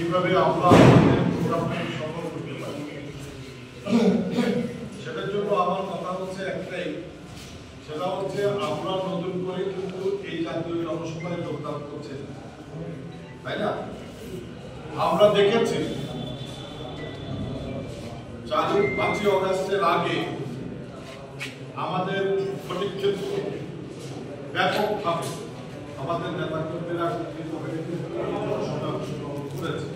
কিভাবে আমরা আমাদের প্রোগ্রামটাকে সফল করতে পারি। সেটার জন্য আমার কথা হচ্ছে একটাই, সেটা হচ্ছে আমরা নতুন করে কিন্তু এই জাতীয় জনসভায় যোগদান করছি, তাই না? আমরা দেখেছি 5ই অগাস্টের আগে আমাদের ফটিকছড়ি ব্যাপকভাবে আমাদের নেতাকর্মীরা জনসভা করেছে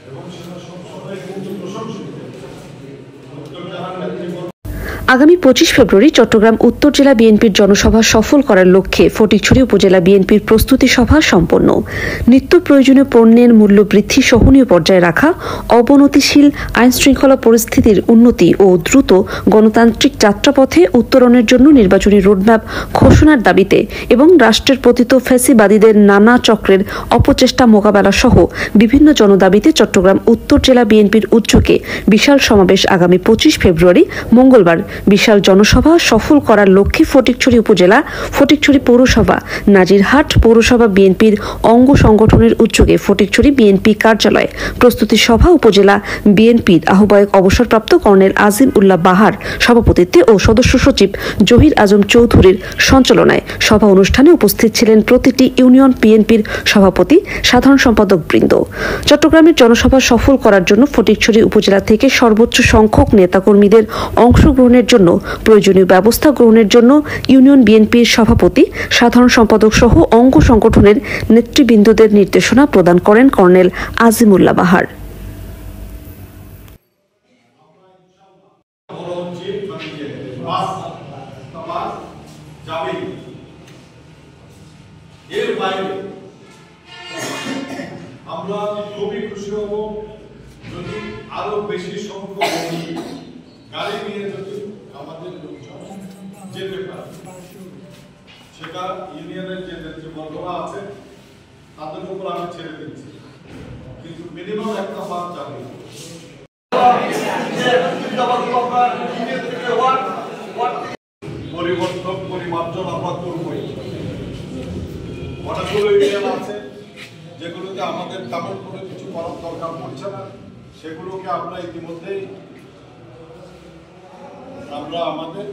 এবং সেটা সবসময় কিন্তু প্রশংসনীয়। আগামী 25 ফেব্রুয়ারি চট্টগ্রাম উত্তর জেলা বিএনপির জনসভা সফল করার লক্ষ্যে ফটিকছড়ি উপজেলা বিএনপির প্রস্তুতি সভা সম্পন্ন। নিত্য প্রয়োজনীয় পণ্যের মূল্য বৃদ্ধি সহনীয় পর্যায়ে রাখা, অবনতিশীল আইনশৃঙ্খলা পরিস্থিতির উন্নতি ও দ্রুত গণতান্ত্রিক যাত্রাপথে উত্তরণের জন্য নির্বাচনী রোডম্যাপ ঘোষণার দাবিতে এবং রাষ্ট্রের পতিত ফ্যাসিবাদীদের নানা চক্রের অপচেষ্টা মোকাবেলা সহ বিভিন্ন জনদাবিতে চট্টগ্রাম উত্তর জেলা বিএনপির উদ্যোগে বিশাল সমাবেশ আগামী 25 ফেব্রুয়ারি মঙ্গলবার বিশাল জনসভা সফল করার লক্ষ্যে ফটিকছড়ি উপজেলা, ফটিকছড়ি পৌরসভা, নাজিরহাট পৌরসভা বিএনপির অঙ্গ সংগঠনের উদ্যোগে ফটিকছড়ি বিএনপি কার্যালয়ে প্রস্তুতি সভা উপজেলা বিএনপির আহ্বায়ক অবসরপ্রাপ্ত কর্নেল আজিম উল্লাহ বাহার সভাপতিত্বে ও সদস্য সচিব জহির আজম চৌধুরীর সঞ্চালনায় সভা অনুষ্ঠানে উপস্থিত ছিলেন প্রতিটি ইউনিয়ন বিএনপির সভাপতি, সাধারণ সম্পাদক বৃন্দ। চট্টগ্রামের জনসভা সফল করার জন্য ফটিকছড়ি উপজেলা থেকে সর্বোচ্চ সংখ্যক নেতাকর্মীদের অংশগ্রহণের জন্য প্রয়োজনীয় ব্যবস্থা গ্রহণের জন্য ইউনিয়ন বিএনপির সভাপতি, সাধারণ সম্পাদক সহ অঙ্গ সংগঠনের নেতৃবৃন্দদের নির্দেশনা প্রদান করেন কর্নেল আজিম উল্লাহ বাহার। এর বাইরে আমরা খুবই খুশি হব যদি আরো বেশি সংখ্যক গাড়ি নিয়ে যদি আমাদের লোকজন যেতে পারে। সেটা ইউনিয়নের যে নেতৃবর্গরা আছে তাদের উপর আমি ছেড়ে দিচ্ছি, কিন্তু মিনিমাম একটা বার যাবে। পরিবর্তন পরিমার্জন আমরা করবই। অনেকগুলো ইউনিয়ন আছে যেগুলোতে আমাদের তেমন কোনো কিছু করার দরকার পড়ছে না, সেগুলোকে আমরা ইতিমধ্যেই আমরা আমাদের